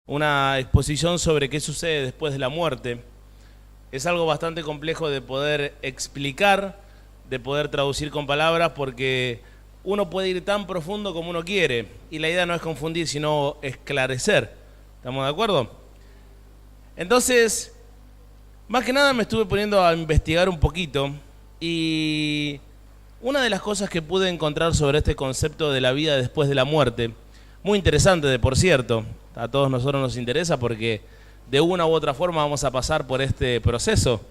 una exposición sobre qué sucede después de la muerte. Es algo bastante complejo de poder explicar, de poder traducir con palabras, porque uno puede ir tan profundo como uno quiere, y la idea no es confundir, sino esclarecer. ¿Estamos de acuerdo? Entonces, más que nada me estuve poniendo a investigar un poquito, y una de las cosas que pude encontrar sobre este concepto de la vida después de la muerte, muy interesante de por cierto, a todos nosotros nos interesa porque de una u otra forma vamos a pasar por este proceso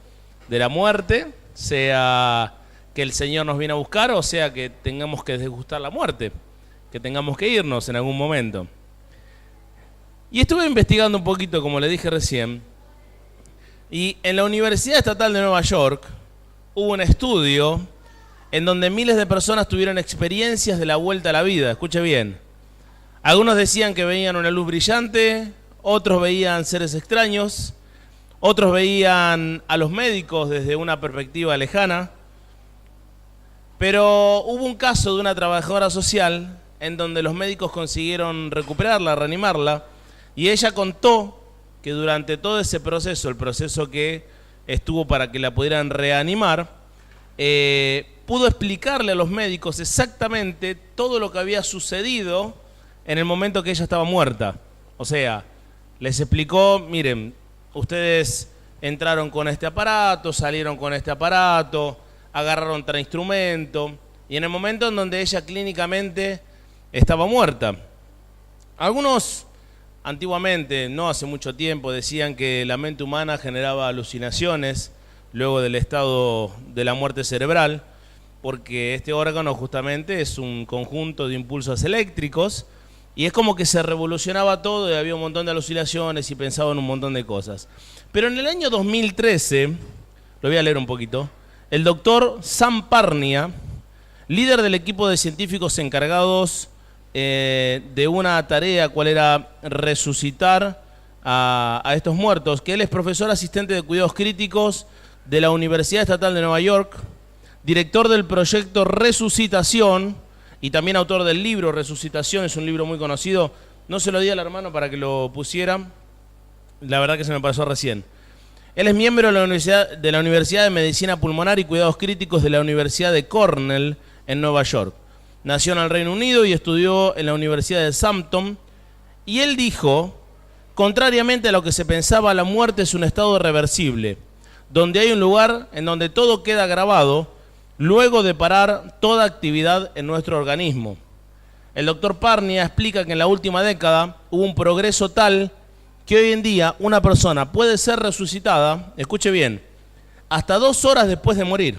de la muerte, sea que el Señor nos viene a buscar o sea que tengamos que degustar la muerte, que tengamos que irnos en algún momento. Y estuve investigando un poquito, como le dije recién, y en la Universidad Estatal de Nueva York hubo un estudio en donde miles de personas tuvieron experiencias de la vuelta a la vida. Escuche bien. Algunos decían que veían una luz brillante, otros veían seres extraños, otros veían a los médicos desde una perspectiva lejana. Pero hubo un caso de una trabajadora social en donde los médicos consiguieron recuperarla, reanimarla, y ella contó que durante todo ese proceso, el proceso que estuvo para que la pudieran reanimar, pudo explicarle a los médicos exactamente todo lo que había sucedido en el momento que ella estaba muerta. O sea, les explicó, miren, ustedes entraron con este aparato, salieron con este aparato, agarraron tal instrumento, y en el momento en donde ella clínicamente estaba muerta. Algunos, antiguamente, no hace mucho tiempo, decían que la mente humana generaba alucinaciones luego del estado de la muerte cerebral, porque este órgano justamente es un conjunto de impulsos eléctricos, y es como que se revolucionaba todo y había un montón de alucinaciones y pensaba en un montón de cosas. Pero en el año 2013, lo voy a leer un poquito, el doctor Sam Parnia, líder del equipo de científicos encargados de una tarea, cual era resucitar a estos muertos, que él es profesor asistente de cuidados críticos de la Universidad Estatal de Nueva York, director del proyecto Resucitación, y también autor del libro Resucitación, es un libro muy conocido. No se lo di al hermano para que lo pusiera, la verdad que se me pasó recién. Él es miembro de la Universidad de Medicina Pulmonar y Cuidados Críticos de la Universidad de Cornell en Nueva York. Nació en el Reino Unido y estudió en la Universidad de Southampton. Y él dijo, contrariamente a lo que se pensaba, la muerte es un estado irreversible, donde hay un lugar en donde todo queda grabado luego de parar toda actividad en nuestro organismo. El doctor Parnia explica que en la última década hubo un progreso tal que hoy en día una persona puede ser resucitada, escuche bien, hasta 2 horas después de morir.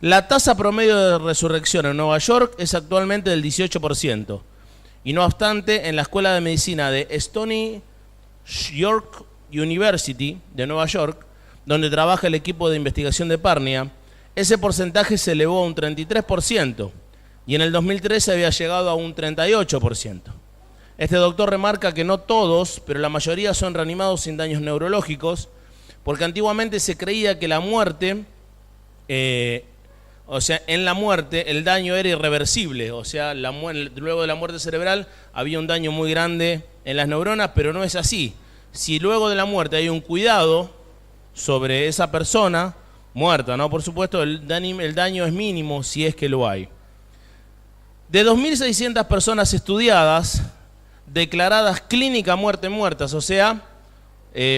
La tasa promedio de resurrección en Nueva York es actualmente del 18%. Y no obstante, en la Escuela de Medicina de Stony York University de Nueva York, donde trabaja el equipo de investigación de Parnia, ese porcentaje se elevó a un 33% y en el 2013 había llegado a un 38%. Este doctor remarca que no todos, pero la mayoría son reanimados sin daños neurológicos, porque antiguamente se creía que la muerte, en la muerte el daño era irreversible, o sea, luego de la muerte cerebral había un daño muy grande en las neuronas, pero no es así. Si luego de la muerte hay un cuidado sobre esa persona muerta, ¿no? Por supuesto, el daño es mínimo si es que lo hay. De 2.600 personas estudiadas, declaradas clínica muertas, o sea,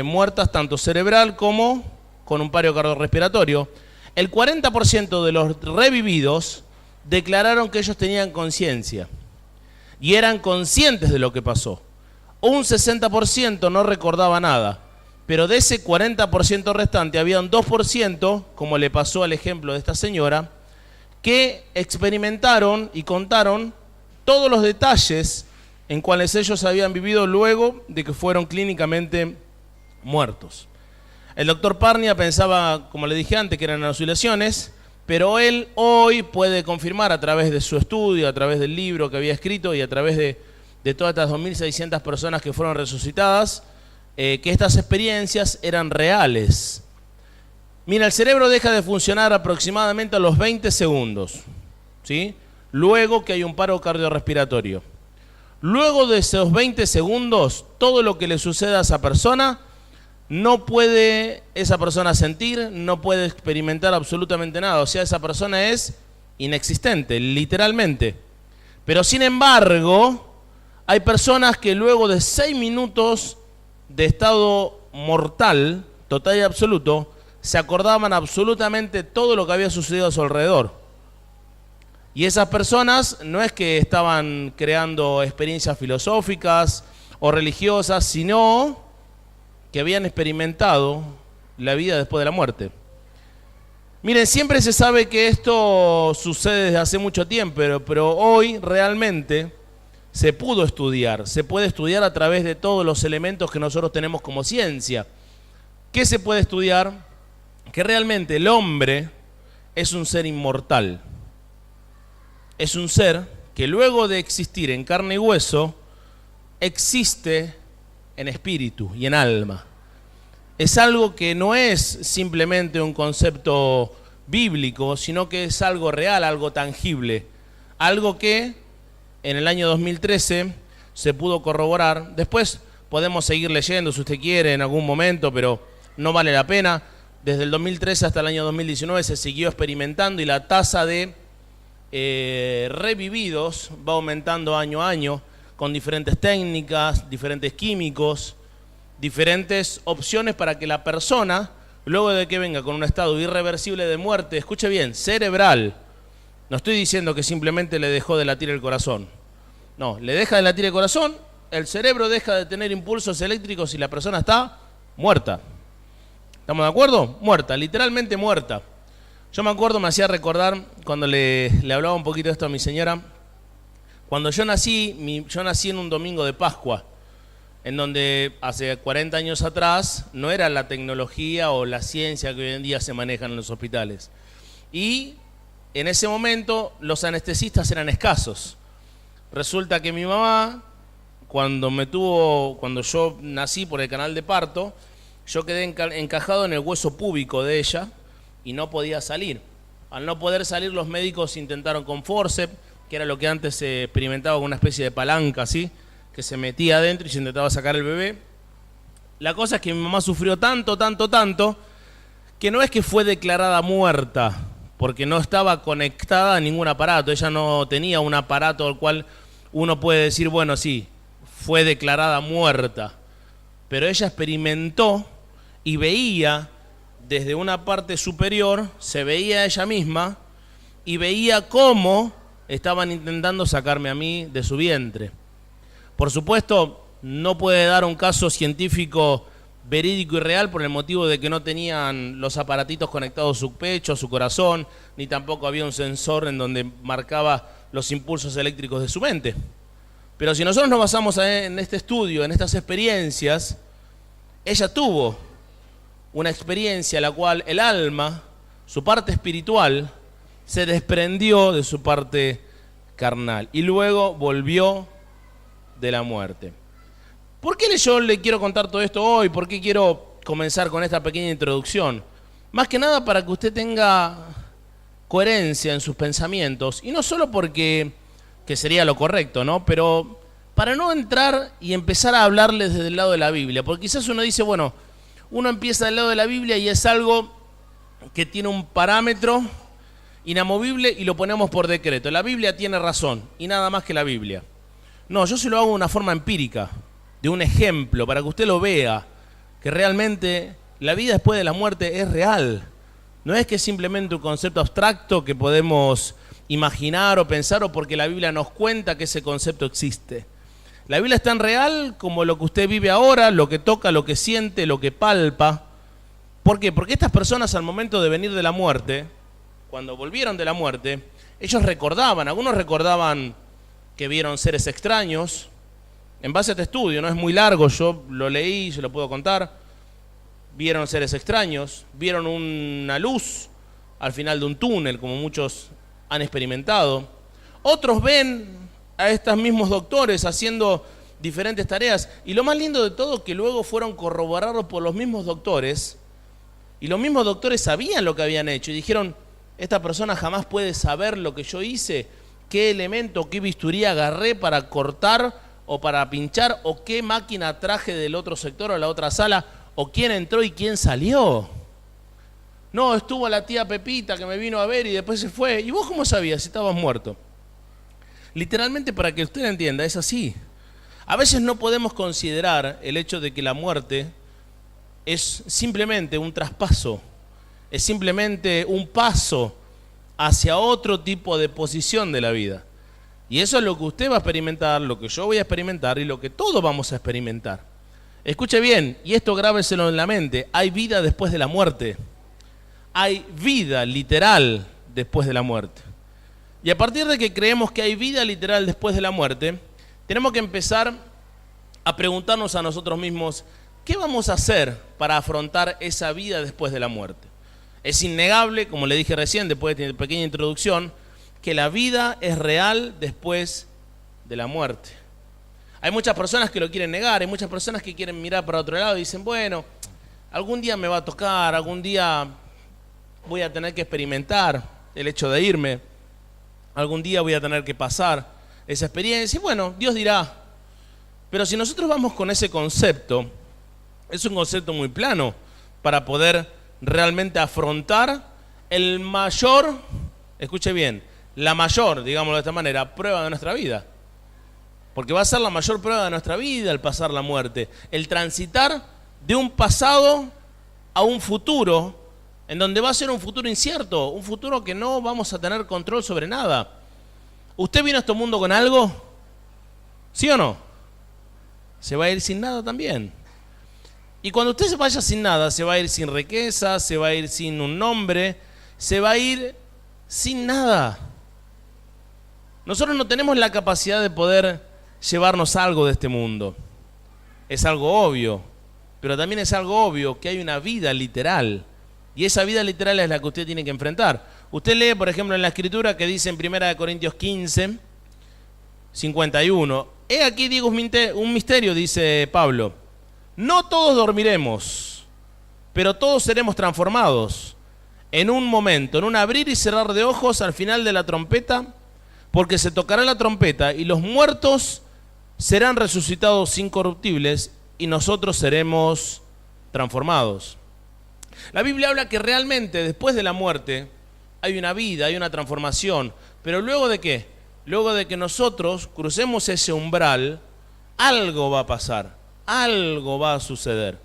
muertas tanto cerebral como con un paro cardiorrespiratorio, el 40% de los revividos declararon que ellos tenían conciencia y eran conscientes de lo que pasó. Un 60% no recordaba nada. Pero de ese 40% restante había un 2%, como le pasó al ejemplo de esta señora, que experimentaron y contaron todos los detalles en cuales ellos habían vivido luego de que fueron clínicamente muertos. El doctor Parnia pensaba, como le dije antes, que eran alucinaciones, pero él hoy puede confirmar a través de su estudio, a través del libro que había escrito y a través de todas estas 2.600 personas que fueron resucitadas, que estas experiencias eran reales. Mira, el cerebro deja de funcionar aproximadamente a los 20 segundos, ¿sí? Luego que hay un paro cardiorrespiratorio. Luego de esos 20 segundos, todo lo que le suceda a esa persona, no puede esa persona sentir, no puede experimentar absolutamente nada. O sea, esa persona es inexistente, literalmente. Pero sin embargo, hay personas que luego de 6 minutos de estado mortal, total y absoluto, se acordaban absolutamente todo lo que había sucedido a su alrededor. Y esas personas no es que estaban creando experiencias filosóficas o religiosas, sino que habían experimentado la vida después de la muerte. Miren, siempre se sabe que esto sucede desde hace mucho tiempo, pero hoy realmente se pudo estudiar. Se puede estudiar a través de todos los elementos que nosotros tenemos como ciencia. ¿Qué se puede estudiar? Que realmente el hombre es un ser inmortal. Es un ser que luego de existir en carne y hueso, existe en espíritu y en alma. Es algo que no es simplemente un concepto bíblico, sino que es algo real, algo tangible. Algo que en el año 2013 se pudo corroborar. Después podemos seguir leyendo si usted quiere en algún momento, pero no vale la pena. Desde el 2013 hasta el año 2019 se siguió experimentando y la tasa de revividos va aumentando año a año con diferentes técnicas, diferentes químicos, diferentes opciones para que la persona, luego de que venga con un estado irreversible de muerte, escuche bien, cerebral, no estoy diciendo que simplemente le dejó de latir el corazón, no, le deja de latir el corazón, el cerebro deja de tener impulsos eléctricos y la persona está muerta. ¿Estamos de acuerdo? Muerta, literalmente muerta. Yo me acuerdo, me hacía recordar cuando le hablaba un poquito de esto a mi señora. Cuando yo nací en un domingo de Pascua, en donde hace 40 años atrás no era la tecnología o la ciencia que hoy en día se manejan en los hospitales. Y en ese momento los anestesistas eran escasos. Resulta que mi mamá, cuando yo nací por el canal de parto, yo quedé encajado en el hueso púbico de ella y no podía salir. Al no poder salir, los médicos intentaron con forceps, que era lo que antes se experimentaba con una especie de palanca así, que se metía adentro y se intentaba sacar el bebé. La cosa es que mi mamá sufrió tanto, que no es que fue declarada muerta, porque no estaba conectada a ningún aparato. Ella no tenía un aparato al cual uno puede decir, bueno, sí, fue declarada muerta. Pero ella experimentó y veía desde una parte superior, se veía a ella misma y veía cómo estaban intentando sacarme a mí de su vientre. Por supuesto, no puede dar un caso científico verídico y real por el motivo de que no tenían los aparatitos conectados a su pecho, a su corazón, ni tampoco había un sensor en donde marcaba los impulsos eléctricos de su mente. Pero si nosotros nos basamos en este estudio, en estas experiencias, ella tuvo una experiencia en la cual el alma, su parte espiritual, se desprendió de su parte carnal y luego volvió de la muerte. ¿Por qué yo le quiero contar todo esto hoy? ¿Por qué quiero comenzar con esta pequeña introducción? Más que nada para que usted tenga coherencia en sus pensamientos, y no solo porque que sería lo correcto, ¿no? Pero para no entrar y empezar a hablarles desde el lado de la Biblia, porque quizás uno dice, bueno, uno empieza del lado de la Biblia y es algo que tiene un parámetro inamovible y lo ponemos por decreto. La Biblia tiene razón y nada más que la Biblia. No, yo se lo hago de una forma empírica, de un ejemplo, para que usted lo vea, que realmente la vida después de la muerte es real. No es que es simplemente un concepto abstracto que podemos imaginar o pensar o porque la Biblia nos cuenta que ese concepto existe. La Biblia es tan real como lo que usted vive ahora, lo que toca, lo que siente, lo que palpa. ¿Por qué? Porque estas personas al momento de venir de la muerte, cuando volvieron de la muerte, ellos recordaban, algunos recordaban que vieron seres extraños. En base a este estudio, no es muy largo, yo lo leí, se lo puedo contar. Vieron seres extraños, vieron una luz al final de un túnel, como muchos han experimentado. Otros ven a estos mismos doctores haciendo diferentes tareas. Y lo más lindo de todo, que luego fueron corroborados por los mismos doctores. Y los mismos doctores sabían lo que habían hecho. Y dijeron, esta persona jamás puede saber lo que yo hice. ¿Qué elemento, qué bisturí agarré para cortar o para pinchar, o qué máquina traje del otro sector o la otra sala, o quién entró y quién salió. No, estuvo la tía Pepita que me vino a ver y después se fue. ¿Y vos cómo sabías si estabas muerto? Literalmente, para que usted entienda, es así. A veces no podemos considerar el hecho de que la muerte es simplemente un traspaso, es simplemente un paso hacia otro tipo de posición de la vida. Y eso es lo que usted va a experimentar, lo que yo voy a experimentar y lo que todos vamos a experimentar. Escuche bien, y esto grábeselo en la mente, hay vida después de la muerte. Hay vida literal después de la muerte. Y a partir de que creemos que hay vida literal después de la muerte, tenemos que empezar a preguntarnos a nosotros mismos, ¿qué vamos a hacer para afrontar esa vida después de la muerte? Es innegable, como le dije recién, después de esta pequeña introducción, que la vida es real después de la muerte. Hay muchas personas que lo quieren negar, hay muchas personas que quieren mirar para otro lado y dicen, bueno, algún día me va a tocar, algún día voy a tener que experimentar el hecho de irme, algún día voy a tener que pasar esa experiencia, y bueno, Dios dirá. Pero si nosotros vamos con ese concepto, es un concepto muy plano para poder realmente afrontar el mayor, escuche bien, la mayor, digámoslo de esta manera, prueba de nuestra vida. Porque va a ser la mayor prueba de nuestra vida el pasar la muerte, el transitar de un pasado a un futuro, en donde va a ser un futuro incierto, un futuro que no vamos a tener control sobre nada. ¿Usted vino a este mundo con algo? ¿Sí o no? Se va a ir sin nada también. Y cuando usted se vaya sin nada, se va a ir sin riqueza, se va a ir sin un nombre, se va a ir sin nada. Nosotros no tenemos la capacidad de poder llevarnos algo de este mundo. Es algo obvio, pero también es algo obvio que hay una vida literal. Y esa vida literal es la que usted tiene que enfrentar. Usted lee, por ejemplo, en la Escritura que dice en 1 Corintios 15, 51. He aquí, digo, un misterio, dice Pablo. No todos dormiremos, pero todos seremos transformados en un momento, en un abrir y cerrar de ojos al final de la trompeta, porque se tocará la trompeta y los muertos serán resucitados incorruptibles y nosotros seremos transformados. La Biblia habla que realmente después de la muerte hay una vida, hay una transformación, pero ¿luego de qué? Luego de que nosotros crucemos ese umbral, algo va a pasar, algo va a suceder.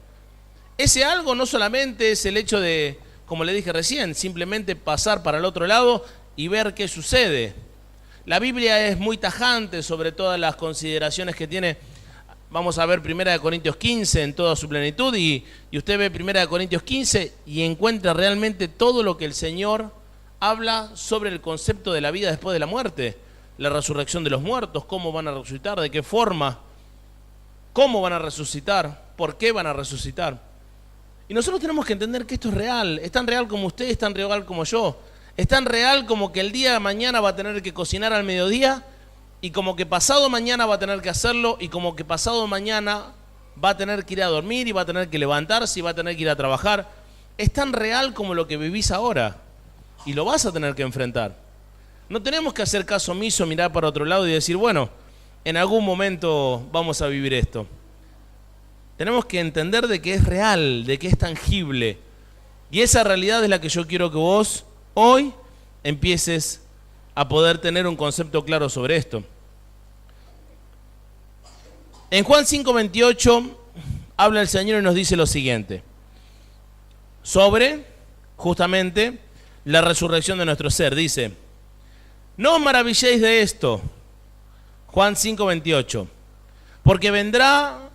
Ese algo no solamente es el hecho de, como le dije recién, simplemente pasar para el otro lado y ver qué sucede. La Biblia es muy tajante sobre todas las consideraciones que tiene. Vamos a ver 1 Corintios 15 en toda su plenitud y usted ve 1 Corintios 15 y encuentra realmente todo lo que el Señor habla sobre el concepto de la vida después de la muerte, la resurrección de los muertos, cómo van a resucitar, de qué forma, cómo van a resucitar, por qué van a resucitar. Y nosotros tenemos que entender que esto es real, es tan real como usted, es tan real como yo, es tan real como que el día de mañana va a tener que cocinar al mediodía y como que pasado mañana va a tener que hacerlo y como que pasado mañana va a tener que ir a dormir y va a tener que levantarse y va a tener que ir a trabajar. Es tan real como lo que vivís ahora y lo vas a tener que enfrentar. No tenemos que hacer caso omiso, mirar para otro lado y decir, bueno, en algún momento vamos a vivir esto. Tenemos que entender de que es real, de que es tangible. Y esa realidad es la que yo quiero que vos hoy empieces a poder tener un concepto claro sobre esto. En Juan 5:28 habla el Señor y nos dice lo siguiente, sobre justamente la resurrección de nuestro ser. Dice, no os maravilléis de esto, Juan 5:28, porque vendrá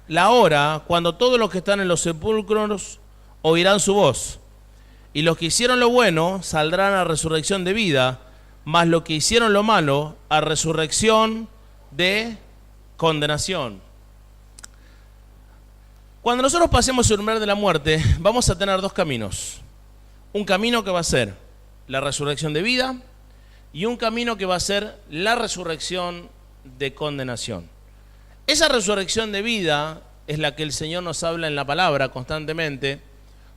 la hora cuando todos los que están en los sepulcros oirán su voz, y los que hicieron lo bueno saldrán a resurrección de vida, mas los que hicieron lo malo a resurrección de condenación. Cuando nosotros pasemos el umbral de la muerte, vamos a tener dos caminos. Un camino que va a ser la resurrección de vida y un camino que va a ser la resurrección de condenación. Esa resurrección de vida es la que el Señor nos habla en la palabra constantemente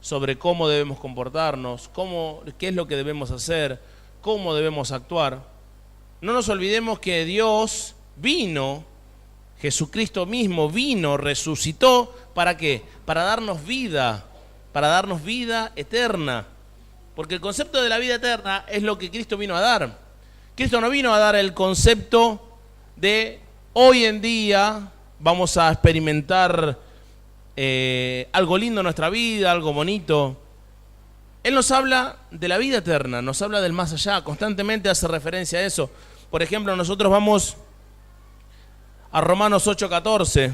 sobre cómo debemos comportarnos, qué es lo que debemos hacer, cómo debemos actuar. No nos olvidemos que Dios vino Jesucristo mismo vino, resucitó, ¿para qué? Para darnos vida eterna. Porque el concepto de la vida eterna es lo que Cristo vino a dar. Cristo no vino a dar el concepto de hoy en día vamos a experimentar algo lindo en nuestra vida, algo bonito. Él nos habla de la vida eterna, nos habla del más allá, constantemente hace referencia a eso. Por ejemplo, nosotros vamos a Romanos 8:14,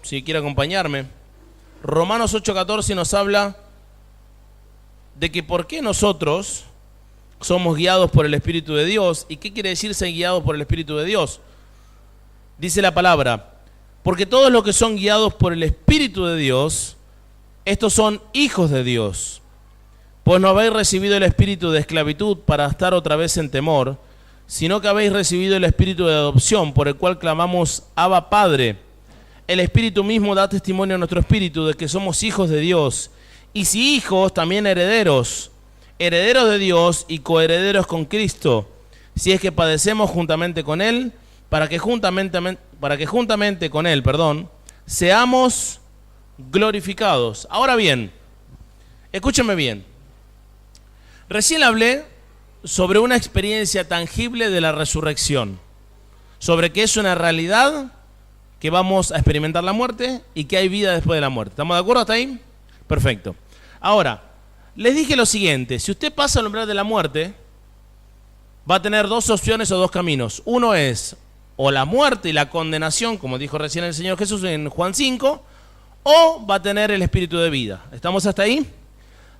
si quiere acompañarme. Romanos 8:14 nos habla de que por qué nosotros somos guiados por el Espíritu de Dios. ¿Y qué quiere decir ser guiados por el Espíritu de Dios? Dice la palabra, porque todos los que son guiados por el Espíritu de Dios, estos son hijos de Dios. Pues no habéis recibido el espíritu de esclavitud para estar otra vez en temor, sino que habéis recibido el espíritu de adopción, por el cual clamamos, Abba, Padre. El Espíritu mismo da testimonio a nuestro espíritu de que somos hijos de Dios. Y si hijos, también herederos, herederos de Dios y coherederos con Cristo, si es que padecemos juntamente con Él, para que juntamente con Él, seamos glorificados. Ahora bien, escúchenme bien. Recién hablé sobre una experiencia tangible de la resurrección, sobre que es una realidad que vamos a experimentar la muerte y que hay vida después de la muerte. ¿Estamos de acuerdo hasta ahí? Perfecto. Ahora, les dije lo siguiente, si usted pasa al umbral de la muerte, va a tener dos opciones o dos caminos. Uno es o la muerte y la condenación, como dijo recién el Señor Jesús en Juan 5, o va a tener el espíritu de vida. ¿Estamos hasta ahí?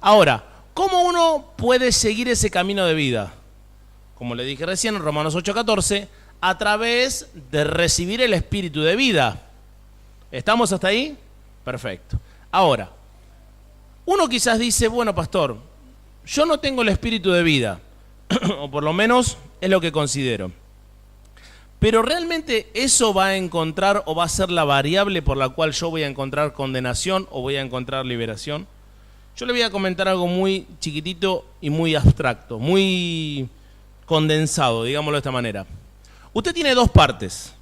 Ahora, ¿cómo uno puede seguir ese camino de vida? Como le dije recién en Romanos 8:14, a través de recibir el espíritu de vida. ¿Estamos hasta ahí? Perfecto. Ahora, uno quizás dice, bueno, pastor, yo no tengo el espíritu de vida, o por lo menos es lo que considero. Pero realmente eso va a encontrar o va a ser la variable por la cual yo voy a encontrar condenación o voy a encontrar liberación. Yo le voy a comentar algo muy chiquitito y muy abstracto, muy condensado, digámoslo de esta manera. Usted tiene dos partes.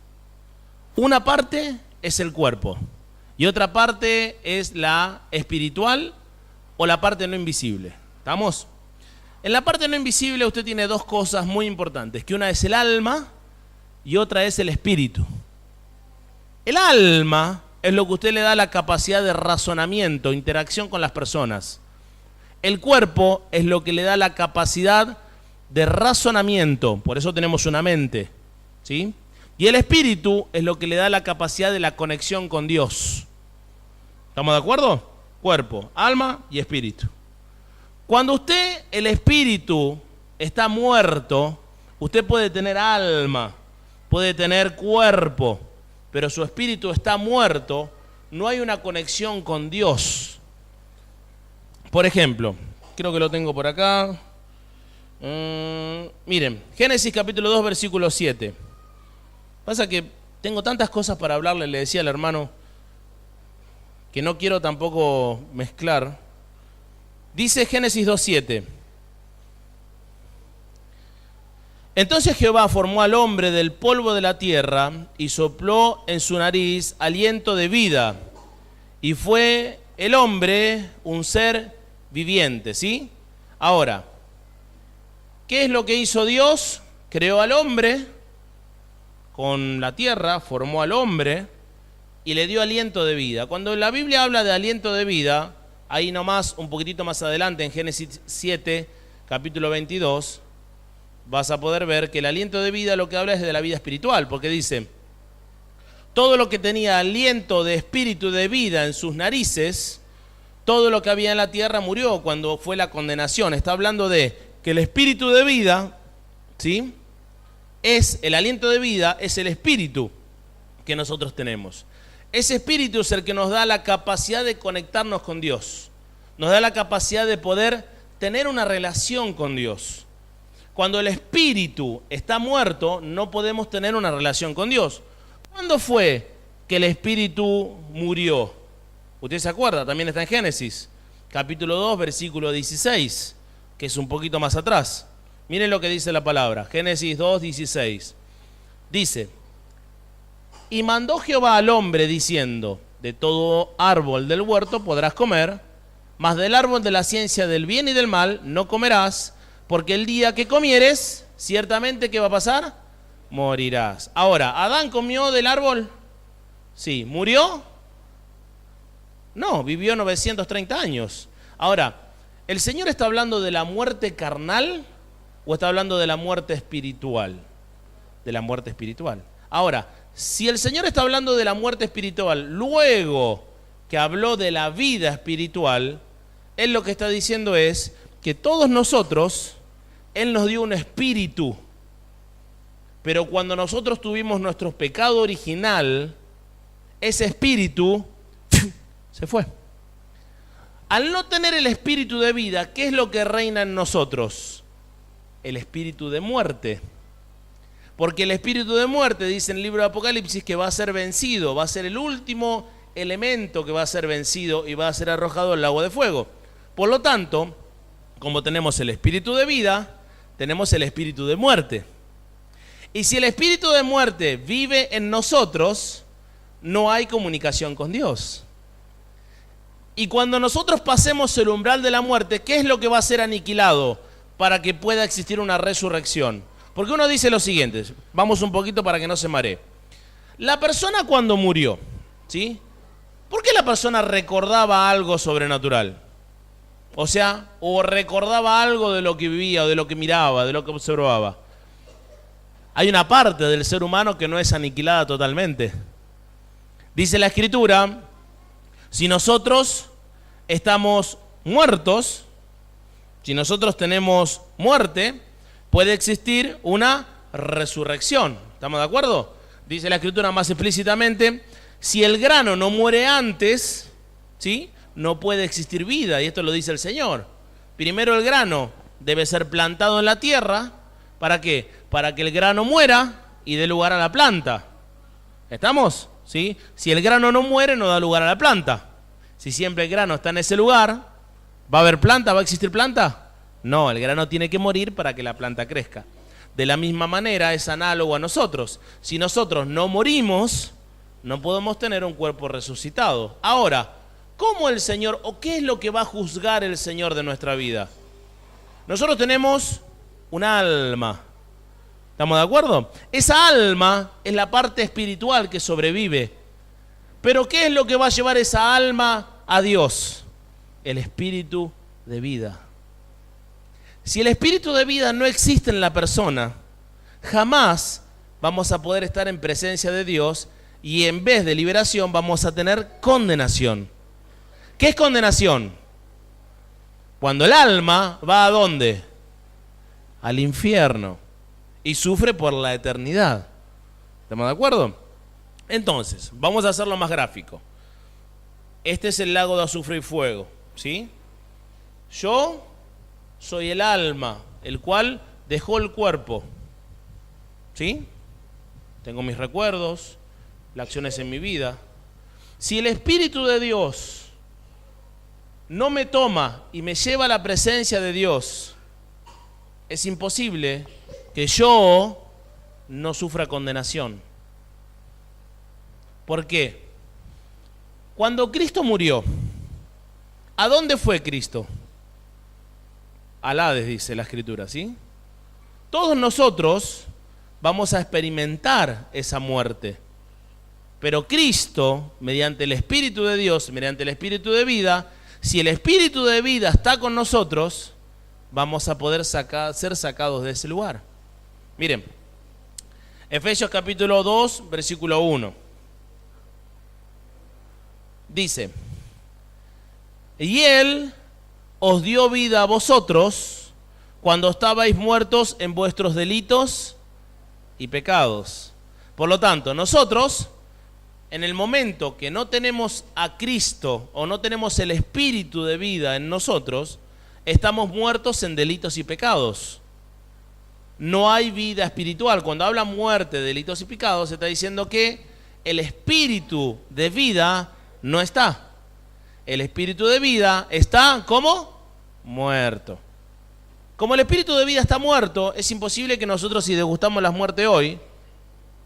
Una parte es el cuerpo y otra parte es la espiritual o la parte no invisible. ¿Estamos? En la parte no invisible usted tiene dos cosas muy importantes, que una es el alma y otra es el espíritu. El alma es lo que usted le da la capacidad de razonamiento, interacción con las personas. El cuerpo es lo que le da la capacidad de razonamiento, por eso tenemos una mente, ¿sí? Y el espíritu es lo que le da la capacidad de la conexión con Dios. ¿Estamos de acuerdo? Cuerpo, alma y espíritu. Cuando usted, el espíritu, está muerto, usted puede tener alma, puede tener cuerpo, pero su espíritu está muerto, no hay una conexión con Dios. Por ejemplo, creo que lo tengo por acá. Miren, Génesis capítulo 2, versículo 7. Pasa que tengo tantas cosas para hablarle, le decía al hermano, que no quiero tampoco mezclar. Dice Génesis 2:7. Entonces Jehová formó al hombre del polvo de la tierra y sopló en su nariz aliento de vida, y fue el hombre un ser viviente, ¿sí? Ahora, ¿qué es lo que hizo Dios? Creó al hombre con la tierra, formó al hombre y le dio aliento de vida. Cuando la Biblia habla de aliento de vida, ahí nomás, un poquitito más adelante, en Génesis 7, capítulo 22, vas a poder ver que el aliento de vida lo que habla es de la vida espiritual, porque dice, todo lo que tenía aliento de espíritu de vida en sus narices, todo lo que había en la tierra murió cuando fue la condenación. Está hablando de que el espíritu de vida, ¿sí? Es el aliento de vida, es el espíritu que nosotros tenemos. Ese espíritu es el que nos da la capacidad de conectarnos con Dios, nos da la capacidad de poder tener una relación con Dios. Cuando el espíritu está muerto, no podemos tener una relación con Dios. ¿Cuándo fue que el espíritu murió? Usted se acuerda, también está en Génesis, capítulo 2, versículo 16, que es un poquito más atrás. Miren lo que dice la palabra, Génesis 2, 16. Dice, Y mandó Jehová al hombre diciendo, de todo árbol del huerto podrás comer, mas del árbol de la ciencia del bien y del mal no comerás, porque el día que comieres, ciertamente, ¿qué va a pasar? Morirás. Ahora, ¿Adán comió del árbol? Sí. ¿Murió? No, vivió 930 años. Ahora, ¿el Señor está hablando de la muerte carnal o está hablando de la muerte espiritual? De la muerte espiritual. Ahora, si el Señor está hablando de la muerte espiritual, luego que habló de la vida espiritual, Él lo que está diciendo es que todos nosotros, Él nos dio un espíritu, pero cuando nosotros tuvimos nuestro pecado original, ese espíritu se fue. Al no tener el espíritu de vida, ¿qué es lo que reina en nosotros? El espíritu de muerte. Porque el espíritu de muerte, dice en el libro de Apocalipsis, que va a ser vencido, va a ser el último elemento que va a ser vencido y va a ser arrojado al lago de fuego. Por lo tanto, como tenemos el espíritu de vida, tenemos el espíritu de muerte. Y si el espíritu de muerte vive en nosotros, no hay comunicación con Dios. Y cuando nosotros pasemos el umbral de la muerte, ¿qué es lo que va a ser aniquilado para que pueda existir una resurrección? Porque uno dice lo siguiente, vamos un poquito para que no se maree. La persona cuando murió, ¿sí? ¿Por qué la persona recordaba algo sobrenatural? O sea, o recordaba algo de lo que vivía, o de lo que miraba, de lo que observaba. Hay una parte del ser humano que no es aniquilada totalmente. Dice la Escritura, si nosotros estamos muertos, si nosotros tenemos muerte, puede existir una resurrección. ¿Estamos de acuerdo? Dice la Escritura más explícitamente, si el grano no muere antes, ¿sí?, no puede existir vida, y esto lo dice el Señor. Primero el grano debe ser plantado en la tierra, ¿para qué? Para que el grano muera y dé lugar a la planta. ¿Estamos? ¿Sí? Si el grano no muere, no da lugar a la planta. Si siempre el grano está en ese lugar, ¿va a haber planta? ¿Va a existir planta? No, el grano tiene que morir para que la planta crezca. De la misma manera es análogo a nosotros. Si nosotros no morimos, no podemos tener un cuerpo resucitado. Ahora, ¿cómo el Señor, o qué es lo que va a juzgar el Señor de nuestra vida? Nosotros tenemos un alma. ¿Estamos de acuerdo? Esa alma es la parte espiritual que sobrevive. Pero ¿qué es lo que va a llevar esa alma a Dios? El espíritu de vida. Si el espíritu de vida no existe en la persona, jamás vamos a poder estar en presencia de Dios y en vez de liberación vamos a tener condenación. ¿Qué es condenación? Cuando el alma va ¿a dónde? Al infierno y sufre por la eternidad. ¿Estamos de acuerdo? Entonces, vamos a hacerlo más gráfico. Este es el lago de azufre y fuego, ¿sí? Yo soy el alma, el cual dejó el cuerpo, ¿sí? Tengo mis recuerdos, las acciones en mi vida. Si el Espíritu de Dios no me toma y me lleva a la presencia de Dios, es imposible que yo no sufra condenación. ¿Por qué? Cuando Cristo murió, ¿a dónde fue Cristo? Al Hades, dice la Escritura, ¿sí? Todos nosotros vamos a experimentar esa muerte. Pero Cristo, mediante el Espíritu de Dios, mediante el Espíritu de vida, si el Espíritu de vida está con nosotros, vamos a poder ser sacados de ese lugar. Miren, Efesios capítulo 2, versículo 1. Dice, y Él os dio vida a vosotros cuando estabais muertos en vuestros delitos y pecados. Por lo tanto, nosotros, en el momento que no tenemos a Cristo o no tenemos el Espíritu de vida en nosotros, estamos muertos en delitos y pecados. No hay vida espiritual. Cuando habla muerte, delitos y pecados, se está diciendo que el Espíritu de vida no está. El espíritu de vida está, ¿cómo? Muerto. Como el espíritu de vida está muerto, es imposible que nosotros, si degustamos la muerte hoy,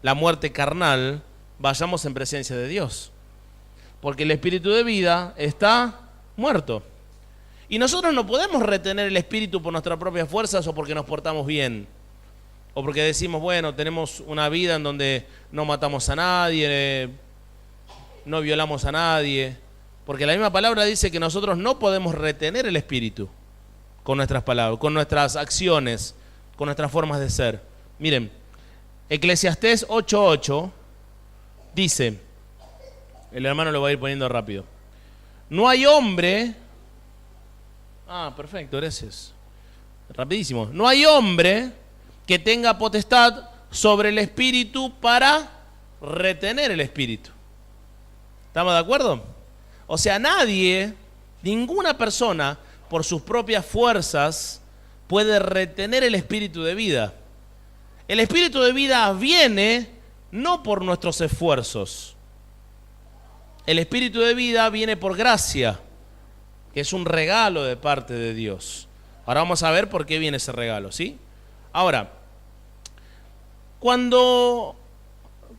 la muerte carnal, vayamos en presencia de Dios. Porque el espíritu de vida está muerto. Y nosotros no podemos retener el espíritu por nuestras propias fuerzas o porque nos portamos bien. O porque decimos, bueno, tenemos una vida en donde no matamos a nadie, no violamos a nadie. Porque la misma palabra dice que nosotros no podemos retener el espíritu con nuestras palabras, con nuestras acciones, con nuestras formas de ser. Miren, Eclesiastés 8:8 dice, el hermano lo va a ir poniendo rápido. No hay hombre... perfecto, gracias. Rapidísimo. No hay hombre que tenga potestad sobre el espíritu para retener el espíritu. ¿Estamos de acuerdo? O sea, nadie, ninguna persona, por sus propias fuerzas, puede retener el espíritu de vida. El espíritu de vida viene no por nuestros esfuerzos. El espíritu de vida viene por gracia, que es un regalo de parte de Dios. Ahora vamos a ver por qué viene ese regalo, ¿sí? Ahora, cuando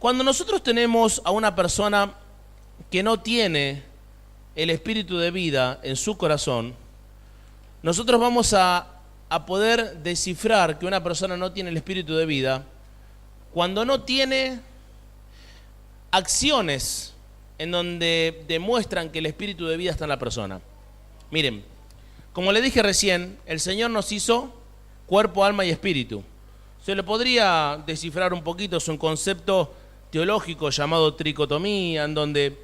nosotros tenemos a una persona que no tiene el espíritu de vida en su corazón, nosotros vamos a poder descifrar que una persona no tiene el espíritu de vida cuando no tiene acciones en donde demuestran que el espíritu de vida está en la persona. Miren, como le dije recién, el Señor nos hizo cuerpo, alma y espíritu. Se le podría descifrar un poquito, es un concepto teológico llamado tricotomía, en donde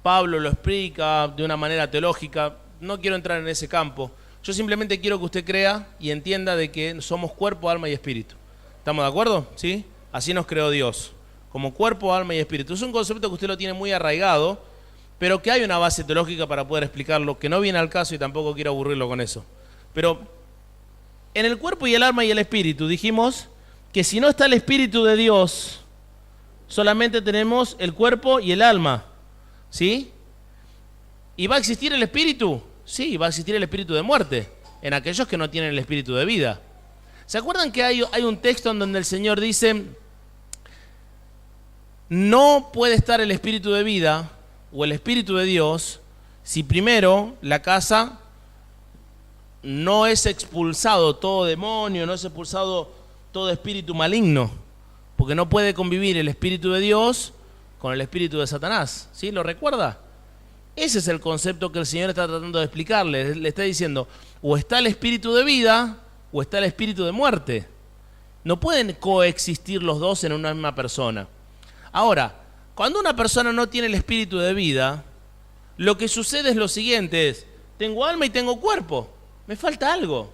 Pablo lo explica de una manera teológica. No quiero entrar en ese campo. Yo simplemente quiero que usted crea y entienda de que somos cuerpo, alma y espíritu. ¿Estamos de acuerdo? ¿Sí? Así nos creó Dios, como cuerpo, alma y espíritu. Es un concepto que usted lo tiene muy arraigado, pero que hay una base teológica para poder explicarlo, que no viene al caso y tampoco quiero aburrirlo con eso. Pero en el cuerpo y el alma y el espíritu dijimos que si no está el espíritu de Dios, solamente tenemos el cuerpo y el alma, ¿sí? ¿Y va a existir el espíritu? Sí, va a existir el espíritu de muerte en aquellos que no tienen el espíritu de vida. ¿Se acuerdan que hay un texto en donde el Señor dice, no puede estar el espíritu de vida o el espíritu de Dios si primero la casa no es expulsado todo demonio, no es expulsado todo espíritu maligno? Porque no puede convivir el espíritu de Dios con el espíritu de Satanás. ¿Sí? ¿Lo recuerda? Ese es el concepto que el Señor está tratando de explicarle. Le está diciendo, o está el espíritu de vida o está el espíritu de muerte. No pueden coexistir los dos en una misma persona. Ahora, cuando una persona no tiene el espíritu de vida, lo que sucede es lo siguiente, tengo alma y tengo cuerpo, me falta algo.